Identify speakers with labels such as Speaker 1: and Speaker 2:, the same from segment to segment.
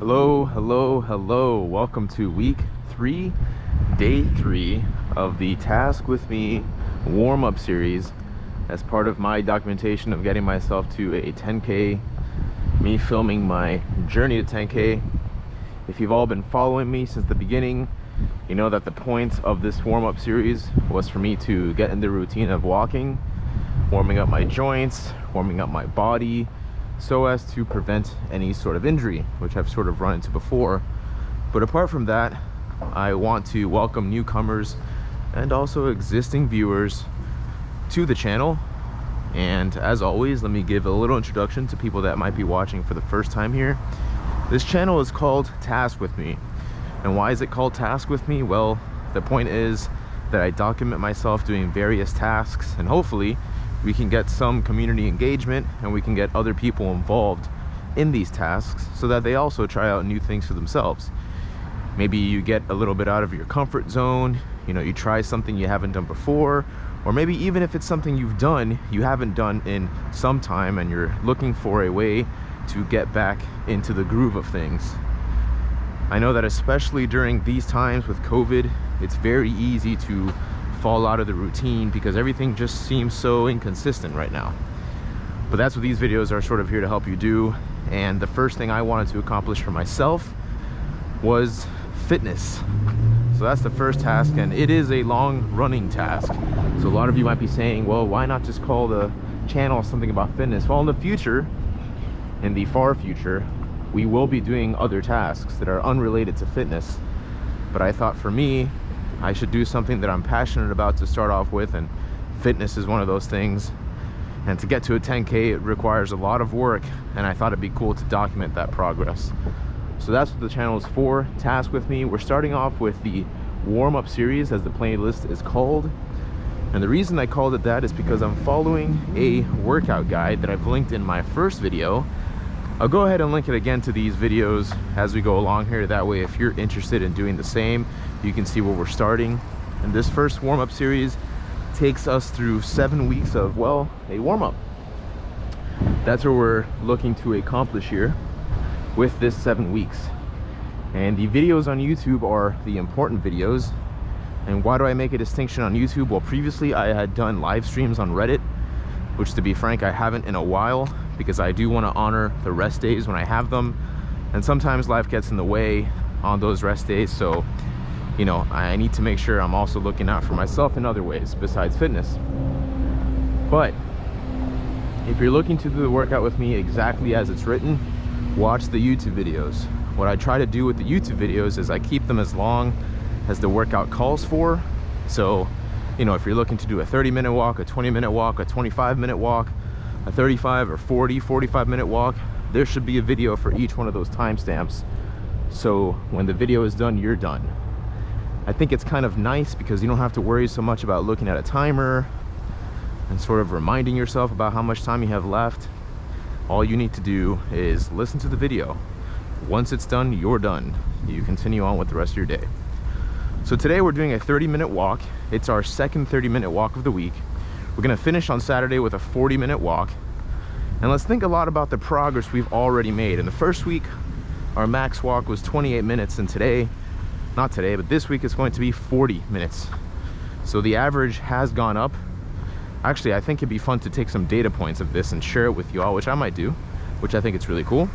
Speaker 1: Hello. Welcome to week 3, day 3 of the Task With Me warm-up series as part of my documentation of getting myself to a 10K, me filming my journey to 10K. If you've all been following me since the beginning, you know that the point of this warm-up series was for me to get in the routine of walking, warming up my joints, warming up my body, so as to prevent any sort of injury, which I've sort of run into before. But apart from that, I want to welcome newcomers and also existing viewers to the channel. And as always, let me give a little introduction to people that might be watching for the first time here. This channel is called Task With Me. And why is it called Task With Me? Well, the point is that I document myself doing various tasks, and hopefully we can get some community engagement and we can get other people involved in these tasks so that they also try out new things for themselves. Maybe you get a little bit out of your comfort zone, you try something you haven't done before, or maybe even if it's something you haven't done in some time and you're looking for a way to get back into the groove of things. I know that especially during these times with COVID, it's very easy to fall out of the routine because everything just seems so inconsistent right now. But that's what these videos are sort of here to help you do. And the first thing I wanted to accomplish for myself was fitness. So that's the first task, and it is a long running task. So a lot of you might be saying, well, why not just call the channel something about fitness? Well, in the future, in the far future, we will be doing other tasks that are unrelated to fitness. But I thought for me, I should do something that I'm passionate about to start off with, and fitness is one of those things. And to get to a 10K, it requires a lot of work, and I thought it'd be cool to document that progress. So that's what the channel is for, Task With Me. We're starting off with the warm-up series, as the playlist is called. And the reason I called it that is because I'm following a workout guide that I've linked in my first video. I'll go ahead and link it again to these videos as we go along here. That way, if you're interested in doing the same, you can see where we're starting. And this first warm-up series takes us through 7 weeks of, well, a warm-up. That's what we're looking to accomplish here with this 7 weeks. And the videos on YouTube are the important videos. And why do I make a distinction on YouTube? Well, previously I had done live streams on Reddit, which, to be frank, I haven't in a while, because I do want to honor the rest days when I have them, and sometimes life gets in the way on those rest days. So I need to make sure I'm also looking out for myself in other ways besides fitness. But if you're looking to do the workout with me exactly as it's written, watch the YouTube videos. What I try to do with the YouTube videos is I keep them as long as the workout calls for. So if you're looking to do a 30-minute walk, a 20-minute walk, a 25-minute walk, a 35 or 40, 45-minute walk, there should be a video for each one of those timestamps. So when the video is done, you're done. I think it's kind of nice because you don't have to worry so much about looking at a timer and sort of reminding yourself about how much time you have left. All you need to do is listen to the video. Once it's done, you're done. You continue on with the rest of your day. So today we're doing a 30-minute walk. It's our second 30-minute walk of the week. We're gonna finish on Saturday with a 40-minute walk. And let's think a lot about the progress we've already made. In the first week, our max walk was 28 minutes, and not today, but this week it's going to be 40 minutes. So the average has gone up. Actually, I think it'd be fun to take some data points of this and share it with you all, which I might do, which I think it's really cool.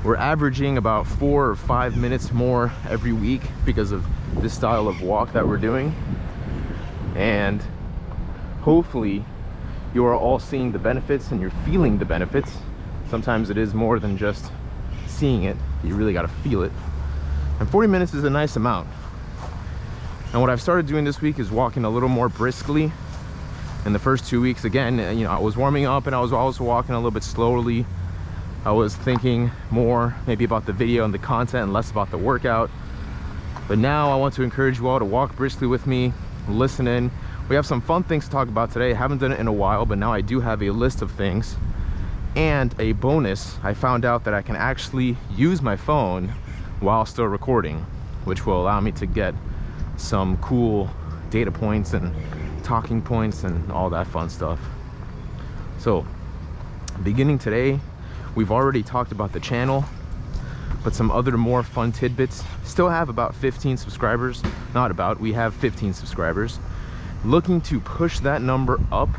Speaker 1: We're averaging about 4 or 5 minutes more every week because of this style of walk that we're doing. And hopefully you are all seeing the benefits and you're feeling the benefits. Sometimes it is more than just seeing it. You really got to feel it. And 40 minutes is a nice amount. And what I've started doing this week is walking a little more briskly. In the first 2 weeks, again, I was warming up and I was also walking a little bit slowly. I was thinking more maybe about the video and the content and less about the workout. But now I want to encourage you all to walk briskly with me, listen in. We have some fun things to talk about today. I haven't done it in a while, but now I do have a list of things. And a bonus, I found out that I can actually use my phone while still recording, which will allow me to get some cool data points and talking points and all that fun stuff. So beginning today, we've already talked about the channel. but some other more fun tidbits. Still have about 15 subscribers. Not about, we have 15 subscribers. Looking to push that number up.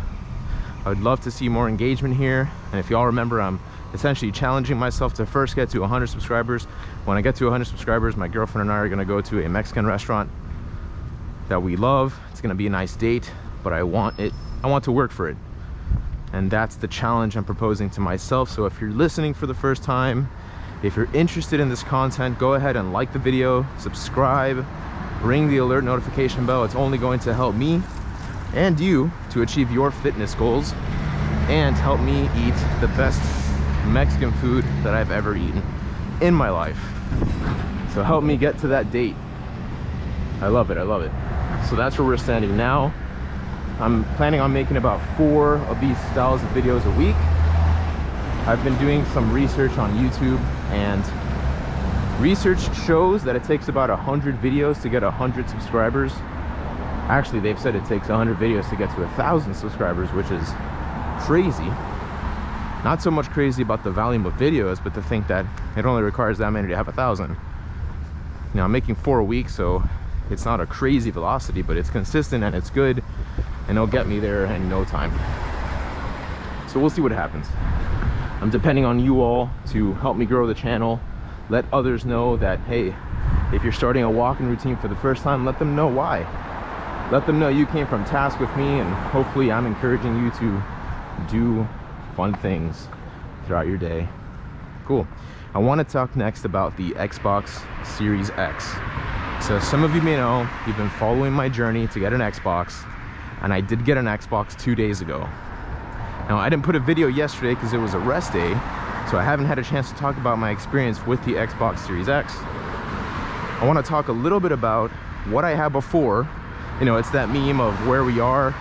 Speaker 1: I would love to see more engagement here. And if y'all remember, I'm essentially challenging myself to first get to 100 subscribers. When I get to 100 subscribers, my girlfriend and I are gonna go to a Mexican restaurant that we love. It's gonna be a nice date, but I want to work for it. And that's the challenge I'm proposing to myself. So if you're listening for the first time, if you're interested in this content, go ahead and like the video, subscribe, ring the alert notification bell. It's only going to help me and you to achieve your fitness goals and help me eat the best Mexican food that I've ever eaten in my life. So help me get to that date. I love it, I love it. So that's where we're standing now. I'm planning on making about 4 of these styles of videos a week. I've been doing some research on YouTube, and research shows that it takes about 100 videos to get 100 subscribers. Actually, they've said it takes 100 videos to get to 1,000 subscribers, which is crazy. Not so much crazy about the volume of videos, but to think that it only requires that many to have 1,000. Now, I'm making 4 a week, so it's not a crazy velocity, but it's consistent and it's good, and it'll get me there in no time. So we'll see what happens. I'm depending on you all to help me grow the channel. Let others know that, hey, if you're starting a walking routine for the first time, let them know why. Let them know you came from task with me, and hopefully I'm encouraging you to do fun things throughout your day. Cool. I want to talk next about the Xbox Series X. So some of you may know, you've been following my journey to get an Xbox, and I did get an Xbox 2 days ago. Now, I didn't put a video yesterday because it was a rest day, so I haven't had a chance to talk about my experience with the Xbox Series X. I want to talk a little bit about what I had before. You know, it's that meme of where we are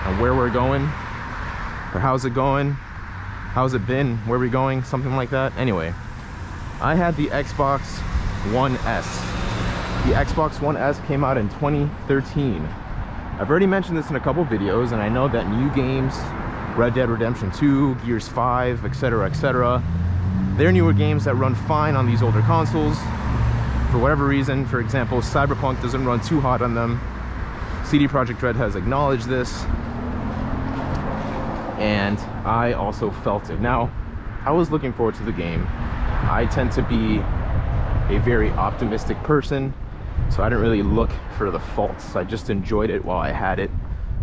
Speaker 1: and where we're going, or how's it going, how's it been, where we going, something like that. Anyway, I had the Xbox One S. The Xbox One S came out in 2013. I've already mentioned this in a couple videos, and I know that new games, Red Dead Redemption 2, Gears 5, etc., they're newer games that run fine on these older consoles. For whatever reason, for example, Cyberpunk doesn't run too hot on them. CD Projekt Red has acknowledged this, and I also felt it. Now, I was looking forward to the game. I tend to be a very optimistic person, so I didn't really look for the faults. I just enjoyed it while I had it,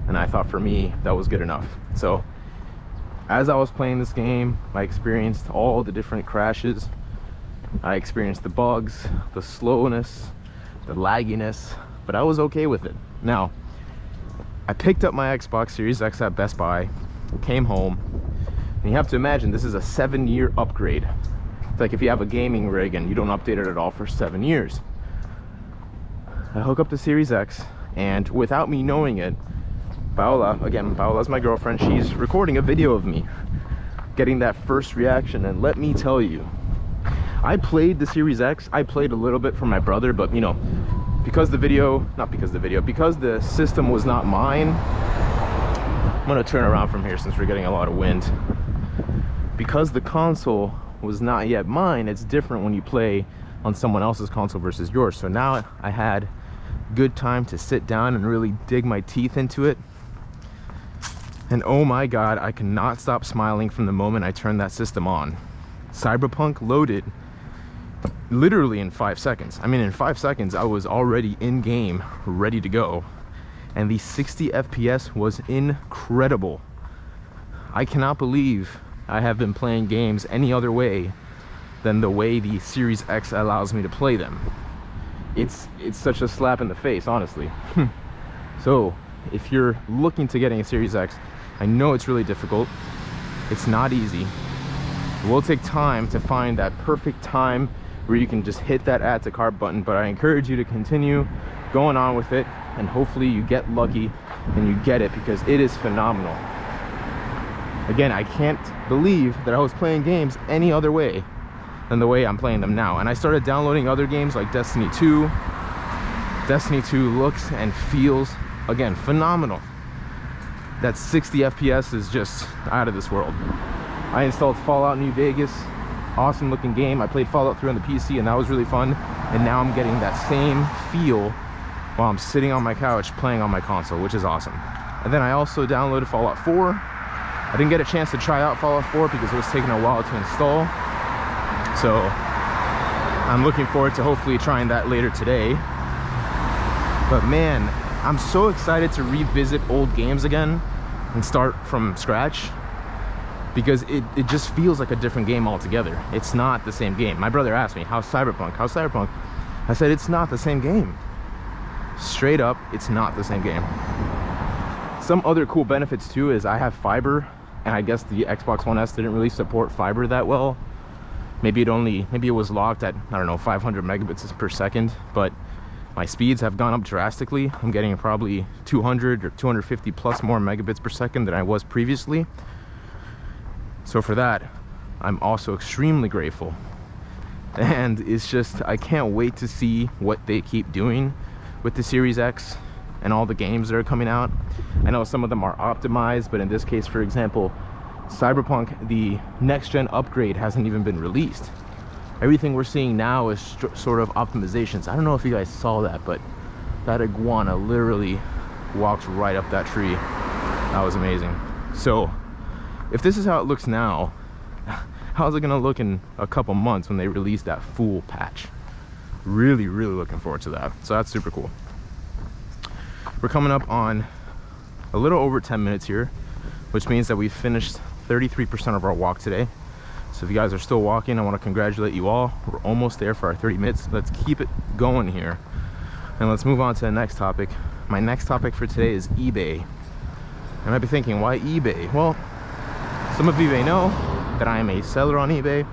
Speaker 1: and I thought for me that was good enough. So as I was playing this game, I experienced all the different crashes. I experienced the bugs, the slowness, the lagginess, but I was okay with it. Now, I picked up my Xbox Series X at Best Buy, came home, and you have to imagine this is a 7-year upgrade. It's like if you have a gaming rig and you don't update it at all for 7 years. I hook up the Series X, and without me knowing it, Paola, again, Paola's my girlfriend, she's recording a video of me getting that first reaction. And let me tell you, I played the Series X. I played a little bit for my brother, but you know, because the system was not mine. I'm gonna turn around from here since we're getting a lot of wind. Because the console was not yet mine, it's different when you play on someone else's console versus yours. So now I had good time to sit down and really dig my teeth into it. And oh my god, I cannot stop smiling from the moment I turned that system on. Cyberpunk loaded literally in 5 seconds. I mean, in 5 seconds I was already in game, ready to go, and the 60 FPS was incredible. I cannot believe I have been playing games any other way than the way the Series X allows me to play them. It's such a slap in the face, honestly. So if you're looking to getting a Series X, I know it's really difficult. It's not easy. It will take time to find that perfect time where you can just hit that add to cart button, but I encourage you to continue going on with it, and hopefully you get lucky and you get it, because it is phenomenal. Again, I can't believe that I was playing games any other way than the way I'm playing them now. And I started downloading other games like Destiny 2. Destiny 2 looks and feels, again, phenomenal. That 60 FPS is just out of this world. I installed Fallout New Vegas. Awesome looking game. I played Fallout 3 on the PC and that was really fun. And now I'm getting that same feel while I'm sitting on my couch playing on my console, which is awesome. And then I also downloaded Fallout 4. I didn't get a chance to try out Fallout 4 because it was taking a while to install. So I'm looking forward to hopefully trying that later today. But man, I'm so excited to revisit old games again and start from scratch, because it just feels like a different game altogether. It's not the same game. My brother asked me, how's Cyberpunk? How's Cyberpunk? I said, it's not the same game. Straight up, it's not the same game. Some other cool benefits too is I have fiber, and I guess the Xbox One S didn't really support fiber that well. Maybe it was locked at, I don't know, 500 megabits per second, but my speeds have gone up drastically. I'm getting probably 200 or 250 plus more megabits per second than I was previously. So for that, I'm also extremely grateful. And it's just, I can't wait to see what they keep doing with the Series X and all the games that are coming out. I know some of them are optimized, but in this case, for example, Cyberpunk, the next gen upgrade hasn't even been released. Everything we're seeing now is sort of optimizations. I don't know if you guys saw that, but that iguana literally walked right up that tree. That was amazing. So if this is how it looks now, how's it gonna look in a couple months when they release that full patch? Really looking forward to that. So that's super cool. We're coming up on a little over 10 minutes here, which means that we've finished 33% of our walk today. So if you guys are still walking, I want to congratulate you all. We're almost there for our 30 minutes. Let's keep it going here. And let's move on to the next topic. My next topic for today is eBay. You might be thinking, why eBay? Well, some of you may know that I am a seller on eBay.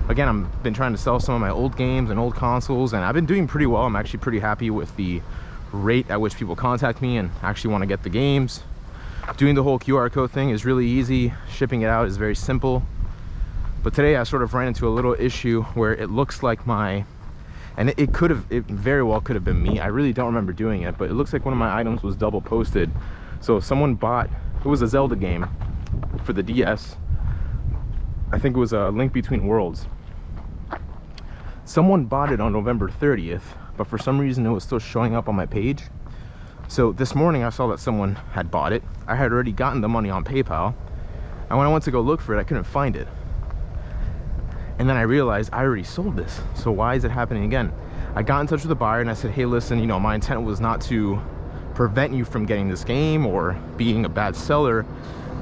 Speaker 1: Again, I've been trying to sell some of my old games and old consoles, and I've been doing pretty well. I'm actually pretty happy with the rate at which people contact me and actually want to get the games. Doing the whole QR code thing is really easy. Shipping it out is very simple. But today I sort of ran into a little issue where it looks like and it very well could have been me. I really don't remember doing it, but it looks like one of my items was double posted. So someone bought, it was a Zelda game for the DS. I think it was a Link Between Worlds. Someone bought it on November 30th, but for some reason it was still showing up on my page. So this morning I saw that someone had bought it. I had already gotten the money on PayPal, and when I went to go look for it, I couldn't find it. And then I realized I already sold this, so why is it happening again? I got in touch with the buyer and I said, hey, listen, you know, my intent was not to prevent you from getting this game or being a bad seller.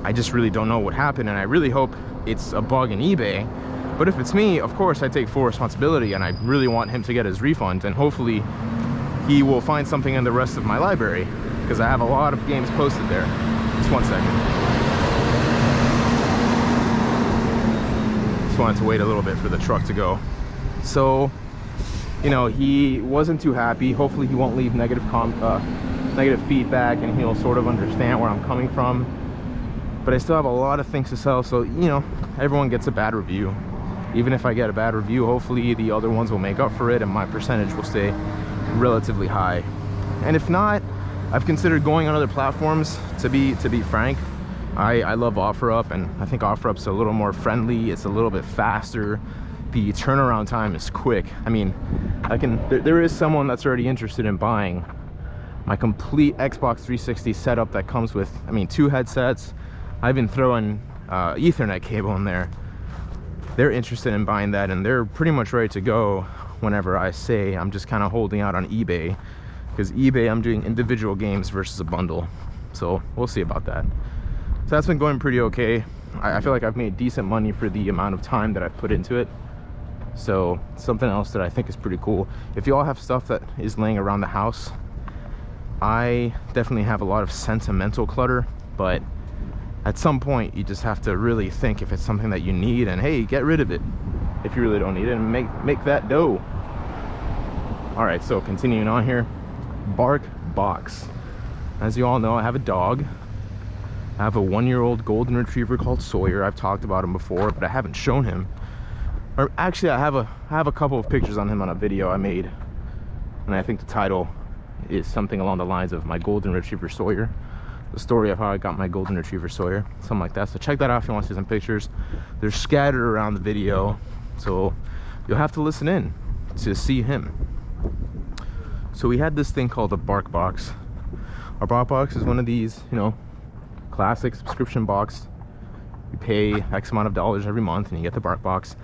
Speaker 1: I just really don't know what happened, and I really hope it's a bug in eBay. But if it's me, of course I take full responsibility, and I really want him to get his refund, and hopefully he will find something in the rest of my library, because I have a lot of games posted there. Just one second. Just wanted to wait a little bit for the truck to go. So, you know, he wasn't too happy. Hopefully he won't leave negative feedback, and he'll sort of understand where I'm coming from. But I still have a lot of things to sell, so, you know, everyone gets a bad review. Even if I get a bad review, hopefully the other ones will make up for it and my percentage will stay relatively high. And if not, I've considered going on other platforms. To be frank, I love OfferUp, and I think OfferUp's a little more friendly. It's a little bit faster. The turnaround time is quick. I mean, there is someone that's already interested in buying my complete Xbox 360 setup that comes with, I mean, 2 headsets. I've been throwing Ethernet cable in there. They're interested in buying that, and they're pretty much ready to go whenever I say. I'm just kind of holding out on eBay, because eBay, I'm doing individual games versus a bundle. So we'll see about that. So that's been going pretty okay. I feel like I've made decent money for the amount of time that I've put into it. So something else that I think is pretty cool, if you all have stuff that is laying around the house, I definitely have a lot of sentimental clutter, but at some point you just have to really think if it's something that you need, and hey, get rid of it if you really don't need it, and make that dough. All right, so continuing on here, Barkbox. As you all know, I have a dog. I have a 1-year-old golden retriever called Sawyer. I've talked about him before, but I haven't shown him. Or actually, I have a couple of pictures on him on a video I made, and I think the title is something along the lines of My Golden Retriever Sawyer. The story of how I got my golden retriever Sawyer, something like that. So check that out if you want to see some pictures. They're scattered around the video. So you'll have to listen in to see him. So we had this thing called a Barkbox. Our Barkbox is one of these, you know, classic subscription box. You pay X amount of dollars every month and you get the Barkbox.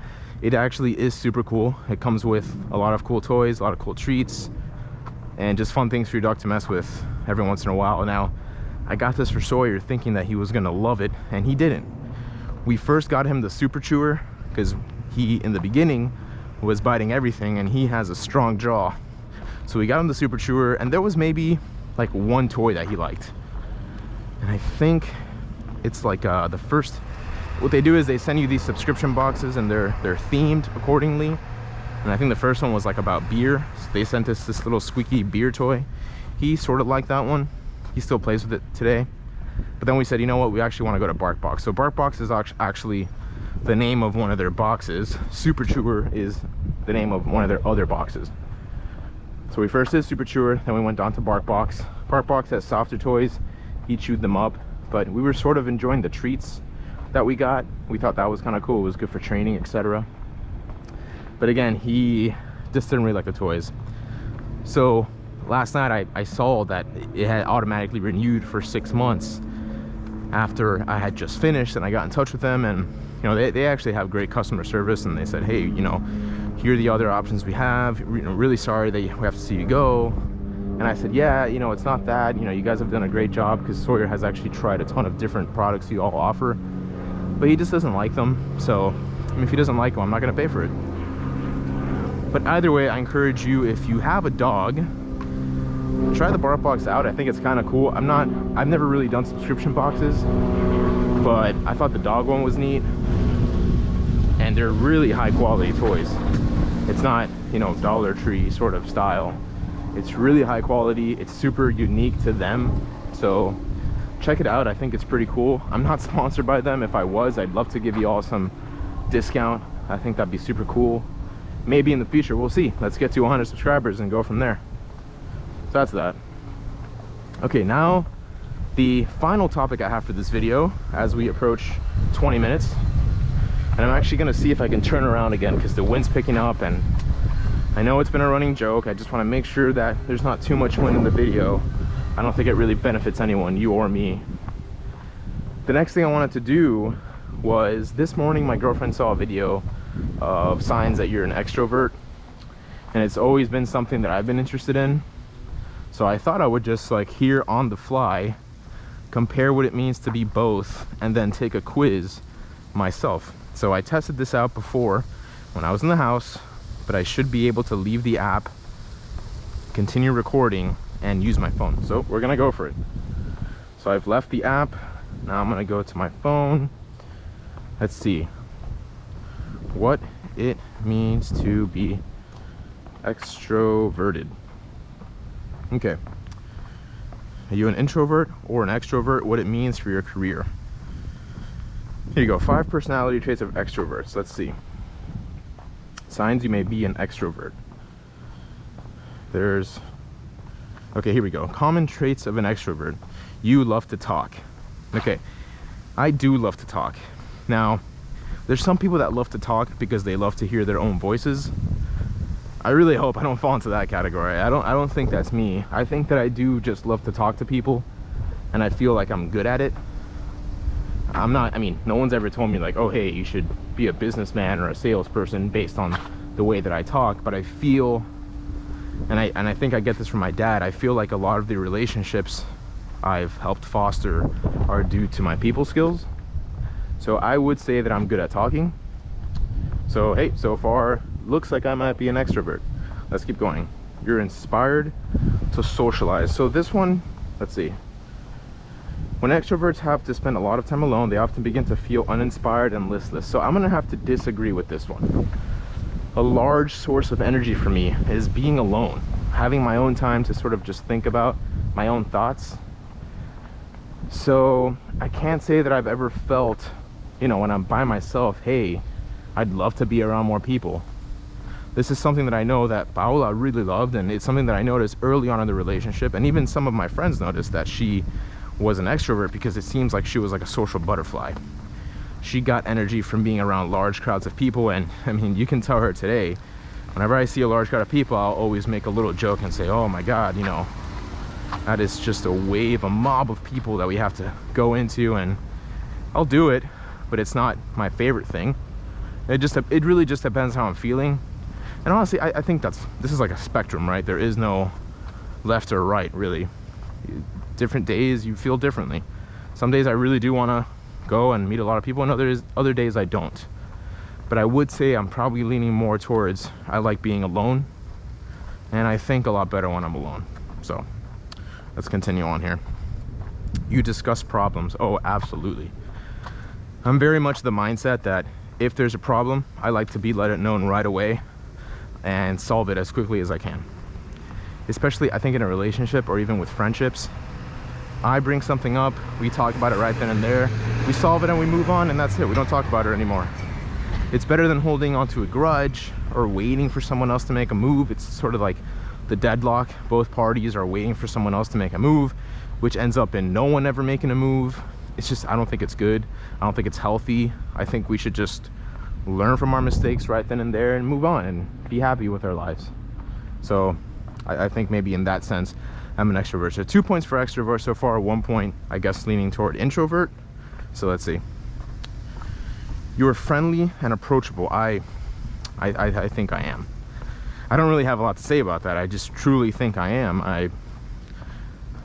Speaker 1: It actually is super cool. It comes with a lot of cool toys, a lot of cool treats, and just fun things for your dog to mess with every once in a while. Now, I got this for Sawyer thinking that he was gonna love it, and he didn't. We first got him the Super Chewer because he, in the beginning, was biting everything, and he has a strong jaw. So we got him the Super Chewer, and there was maybe like one toy that he liked. And I think it's like the first, what they do is they send you these subscription boxes, and they're themed accordingly. And I think the first one was like about beer. So they sent us this little squeaky beer toy. He sort of liked that one. He still plays with it today. But then we said, you know what, we actually want to go to Barkbox. So Barkbox is actually the name of one of their boxes. Super Chewer is the name of one of their other boxes. So we first did Super Chewer, then we went on to Barkbox. Barkbox has softer toys. He chewed them up, but we were sort of enjoying the treats that we got. We thought that was kind of cool. It was good for training, etc. But again, he just didn't really like the toys. So last night I saw that it had automatically renewed for 6 months after I had just finished, and I got in touch with them, and you know, they actually have great customer service, and they said, hey, you know, here are the other options we have. You know, really sorry that we have to see you go. And I said, yeah, you know, it's not that, you know, you guys have done a great job, because Sawyer has actually tried a ton of different products you all offer, but he just doesn't like them. So I mean, if he doesn't like them, I'm not going to pay for it. But either way, I encourage you, if you have a dog, try the Barkbox out. I think it's kind of cool. I've never really done subscription boxes, but I thought the dog one was neat, and they're really high quality toys. It's not, you know, Dollar Tree sort of style. It's really high quality. It's super unique to them. So check it out. I think it's pretty cool. I'm not sponsored by them. If I was, I'd love to give you all some discount. I think that'd be super cool. Maybe in the future, we'll see. Let's get to 100 subscribers and go from there. So that's that. Okay, now the final topic I have for this video as we approach 20 minutes. And I'm actually gonna see if I can turn around again because the wind's picking up, and I know it's been a running joke. I just wanna make sure that there's not too much wind in the video. I don't think it really benefits anyone, you or me. The next thing I wanted to do was, this morning my girlfriend saw a video of signs that you're an extrovert, and it's always been something that I've been interested in. So I thought I would just, like, here on the fly, compare what it means to be both, and then take a quiz myself. So I tested this out before when I was in the house, but I should be able to leave the app, continue recording, and use my phone. So we're gonna go for it. So I've left the app. Now I'm gonna go to my phone. Let's see what it means to be extroverted. Okay. Are you an introvert or an extrovert? What it means for your career. Here you go. 5 personality traits of extroverts. Let's see. Signs you may be an extrovert. There's... Okay, here we go. Common traits of an extrovert. You love to talk. Okay, I do love to talk. Now, there's some people that love to talk because they love to hear their own voices. I really hope I don't fall into that category. I don't think that's me. I think that I do just love to talk to people, and I feel like I'm good at it. I'm not, I mean, no one's ever told me like, oh hey, you should be a businessman or a salesperson based on the way that I talk, but I feel, and I think I get this from my dad, I feel like a lot of the relationships I've helped foster are due to my people skills. So I would say that I'm good at talking. So hey, so far looks like I might be an extrovert. Let's keep going. You're inspired to socialize. So this one, let's see. When extroverts have to spend a lot of time alone, they often begin to feel uninspired and listless. So I'm gonna have to disagree with this one. A large source of energy for me is being alone, having my own time to sort of just think about my own thoughts. So I can't say that I've ever felt, you know, when I'm by myself, hey, I'd love to be around more people. This is something that I know that Paola really loved, and it's something that I noticed early on in the relationship, and even some of my friends noticed that she was an extrovert because it seems like she was like a social butterfly. she got energy from being around large crowds of people. And I mean, you can tell her today, whenever I see a large crowd of people, I'll always make a little joke and say, oh my God, you know, that is just a wave, a mob of people that we have to go into. And I'll do it, but it's not my favorite thing. It really just depends how I'm feeling. And honestly, I think this is like a spectrum, right? There is no left or right, really. Different days you feel differently. Some days I really do want to go and meet a lot of people, and other days I don't. But I would say I'm probably leaning more towards I like being alone, and I think a lot better when I'm alone. So let's continue on here. You discuss problems. Oh, absolutely. I'm very much the mindset that if there's a problem, I like to let it known right away and solve it as quickly as I can. Especially, I think, in a relationship or even with friendships. I bring something up, we talk about it right then and there, we solve it and we move on, and that's it. We don't talk about it anymore. It's better than holding onto a grudge or waiting for someone else to make a move. It's sort of like the deadlock. Both parties are waiting for someone else to make a move, which ends up in no one ever making a move. It's just, I don't think it's good. I don't think it's healthy. I think we should just learn from our mistakes right then and there and move on and be happy with our lives. So I think maybe in that sense, I'm an extrovert. So 2 points for extrovert so far, 1 point, I guess, leaning toward introvert. So let's see. You're friendly and approachable. I think I am. I don't really have a lot to say about that. I just truly think I am.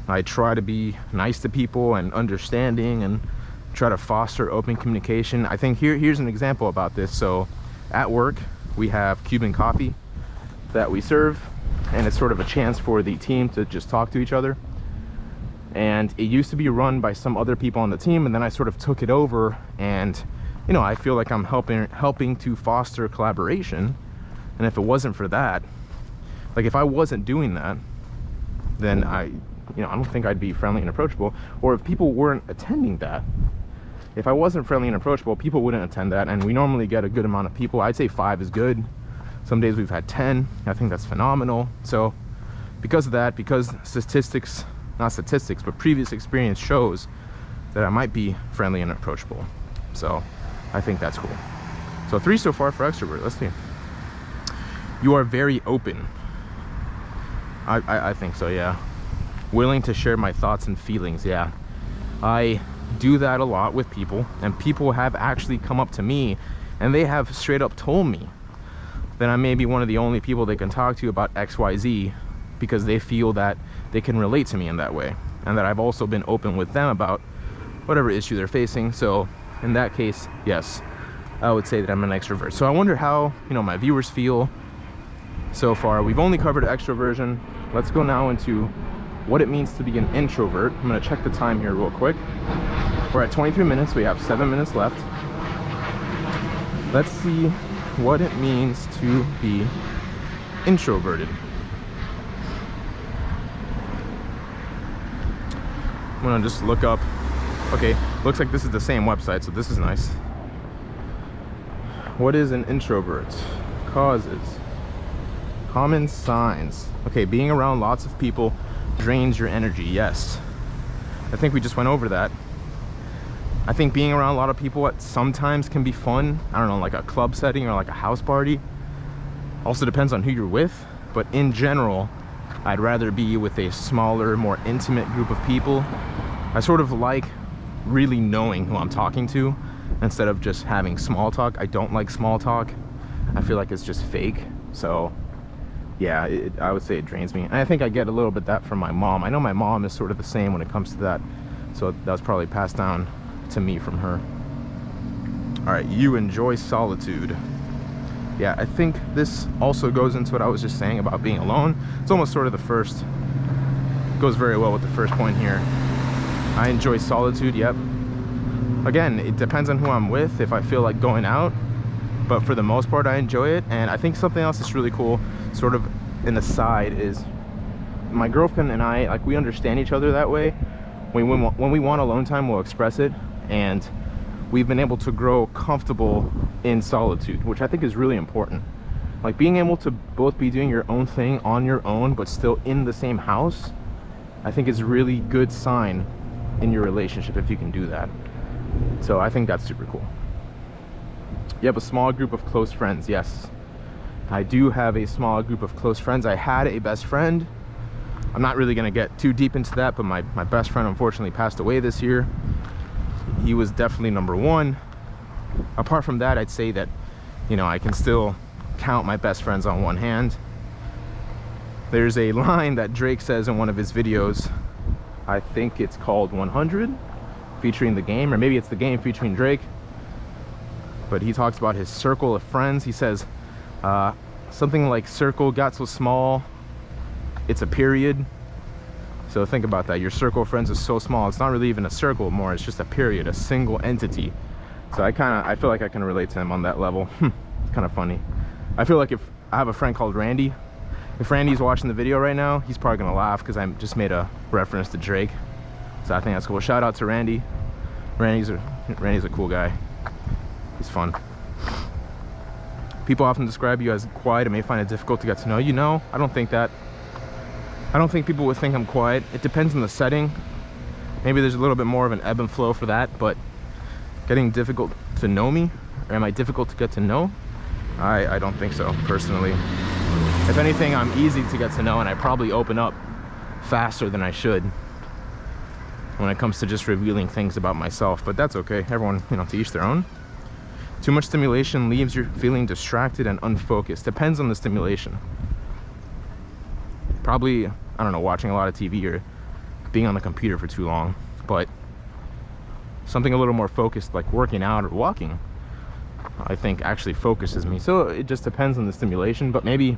Speaker 1: I try to be nice to people and understanding and try to foster open communication. I think here's an example about this. So at work, we have Cuban coffee that we serve, and it's sort of a chance for the team to just talk to each other. And it used to be run by some other people on the team, and then I sort of took it over, and you know, I feel like I'm helping to foster collaboration. And if it wasn't for that, like if I wasn't doing that, then I don't think I'd be friendly and approachable. Or if people weren't attending that, if I wasn't friendly and approachable, people wouldn't attend that. And we normally get a good amount of people. I'd say 5 is good. Some days we've had 10. I think that's phenomenal. So because of that, because not statistics, but previous experience shows that I might be friendly and approachable. So I think that's cool. So 3 so far for extrovert. Let's see. You are very open. I think so, yeah. Willing to share my thoughts and feelings, yeah. I do that a lot with people, and people have actually come up to me and they have straight up told me that I may be one of the only people they can talk to about XYZ, because they feel that they can relate to me in that way, and that I've also been open with them about whatever issue they're facing. So in that case, yes, I would say that I'm an extrovert. So I wonder how, my viewers feel so far. We've only covered extroversion. Let's go now into what it means to be an introvert. I'm going to check the time here real quick. We're at 23 minutes. We have 7 minutes left. Let's see what it means to be introverted. I'm gonna just look up. Okay, looks like this is the same website, so this is nice. What is an introvert? Causes. Common signs. Okay, being around lots of people drains your energy. Yes, I think we just went over that. I think being around a lot of people sometimes can be fun. I don't know, like a club setting or like a house party. Also depends on who you're with, but in general, I'd rather be with a smaller, more intimate group of people. I sort of like really knowing who I'm talking to instead of just having small talk. I don't like small talk. I feel like it's just fake. So yeah, I would say it drains me. And I think I get a little bit that from my mom. I know my mom is sort of the same when it comes to that. So that was probably passed down to me from her. All right, you enjoy solitude. Yeah, I think this also goes into what I was just saying about being alone. It's almost sort of the first, goes very well with the first point here. I enjoy solitude, yep. Again, it depends on who I'm with, if I feel like going out, but for the most part, I enjoy it. And I think something else that's really cool, sort of in the side, is my girlfriend and I, like, we understand each other that way. When we want alone time, we'll express it, and we've been able to grow comfortable in solitude, which I think is really important. Like being able to both be doing your own thing on your own, but still in the same house, I think is a really good sign in your relationship if you can do that. So I think that's super cool. You have a small group of close friends. Yes, I do have a small group of close friends. I had a best friend. I'm not really gonna get too deep into that, but my best friend unfortunately passed away this year. He was definitely number one. Apart from that, I'd say that, you know, I can still count my best friends on one hand. There's a line that Drake says in one of his videos. I think it's called 100, featuring The Game, or maybe it's The Game featuring Drake. But he talks about his circle of friends. He says something like, circle got so small, it's a period. So think about that. Your circle of friends is so small, it's not really even a circle more, it's just a period, a single entity. So I feel like I can relate to him on that level. It's kind of funny. I feel like if I have a friend called Randy, if Randy's watching the video right now, he's probably gonna laugh because I just made a reference to Drake. So I think that's cool. Shout out to Randy. Randy's a cool guy. He's fun. People often describe you as quiet and may find it difficult to get to know you. No, I don't think that. I don't think people would think I'm quiet. It depends on the setting. Maybe there's a little bit more of an ebb and flow for that, but getting difficult to know me, or am I difficult to get to know? I don't think so, personally. If anything, I'm easy to get to know, and I probably open up faster than I should when it comes to just revealing things about myself, but that's okay. Everyone, you know, to each their own. Too much stimulation leaves you feeling distracted and unfocused. Depends on the stimulation. Probably, I don't know, watching a lot of TV or being on the computer for too long, but something a little more focused, like working out or walking, I think actually focuses me. So it just depends on the stimulation, but maybe,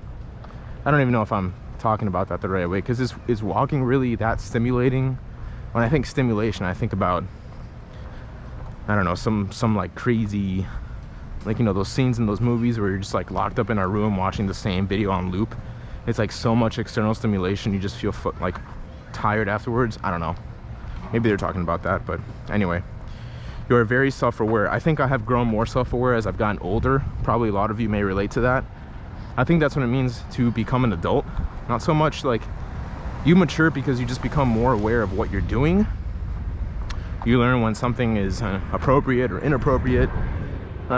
Speaker 1: I don't even know if I'm talking about that the right way, because is walking really that stimulating? When I think stimulation, I think about, I don't know, some like crazy, like, you know, those scenes in those movies where you're just like locked up in a room watching the same video on loop. It's like so much external stimulation, you just feel like tired afterwards. I don't know, maybe they're talking about that, but anyway. You are very self-aware. I think I have grown more self-aware as I've gotten older. Probably a lot of you may relate to that. I think that's what it means to become an adult. Not so much like you mature because you just become more aware of what you're doing. You learn when something is appropriate or inappropriate.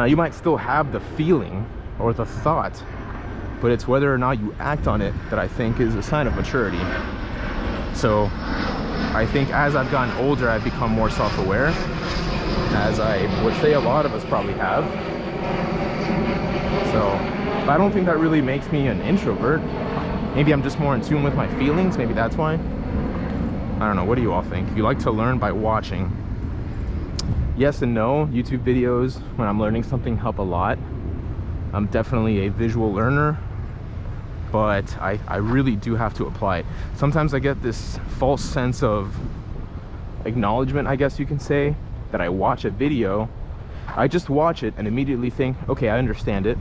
Speaker 1: You might still have the feeling or the thought, but it's whether or not you act on it that I think is a sign of maturity. So I think as I've gotten older, I've become more self-aware, as I would say a lot of us probably have. So, but I don't think that really makes me an introvert. Maybe I'm just more in tune with my feelings. Maybe that's why. I don't know. What do you all think? You like to learn by watching. Yes and no. YouTube videos, when I'm learning something, help a lot. I'm definitely a visual learner, but I really do have to apply it. Sometimes I get this false sense of acknowledgement, I guess you can say, that I watch a video, I just watch it and immediately think, okay, I understand it,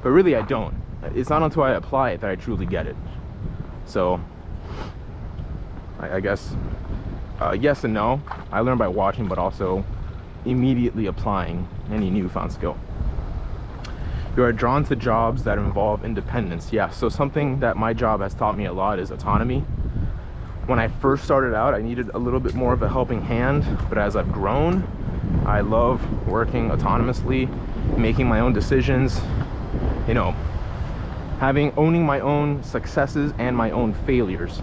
Speaker 1: but really I don't. It's not until I apply it that I truly get it. So I guess yes and no. I learn by watching, but also immediately applying any newfound skill. You are drawn to jobs that involve independence. Yeah, so something that my job has taught me a lot is autonomy. When I first started out, I needed a little bit more of a helping hand, but as I've grown, I love working autonomously, making my own decisions, you know, owning my own successes and my own failures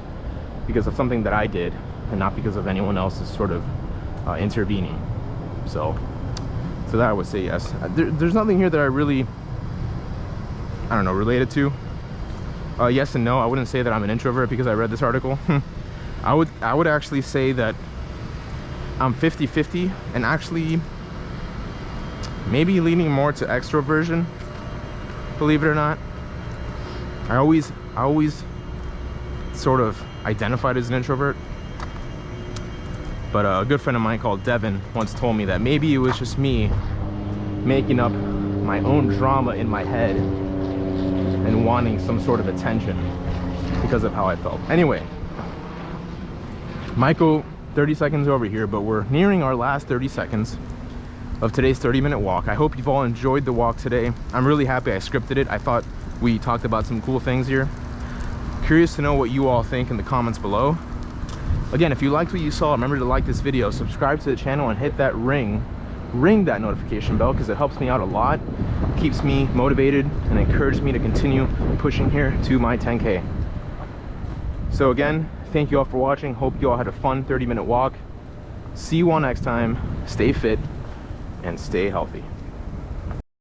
Speaker 1: because of something that I did and not because of anyone else's sort of intervening. So that I would say yes. There's nothing here that I really, I don't know, related to. Yes and no. I wouldn't say that I'm an introvert because I read this article. I would actually say that I'm 50-50 and actually maybe leaning more to extroversion, believe it or not. I always sort of identified as an introvert, but a good friend of mine called Devin once told me that maybe it was just me making up my own drama in my head and wanting some sort of attention because of how I felt. Anyway, Michael, 30 seconds over here, but we're nearing our last 30 seconds of today's 30-minute walk. I hope you've all enjoyed the walk today. I'm really happy I scripted it. I thought we talked about some cool things here. Curious to know what you all think in the comments below. Again, if you liked what you saw, remember to like this video, subscribe to the channel, and hit that ring that notification bell, because it helps me out a lot. keeps me motivated and encourages me to continue pushing here to my 10K. So again, thank you all for watching. Hope you all had a fun 30-minute walk. See you all next time. Stay fit and stay healthy.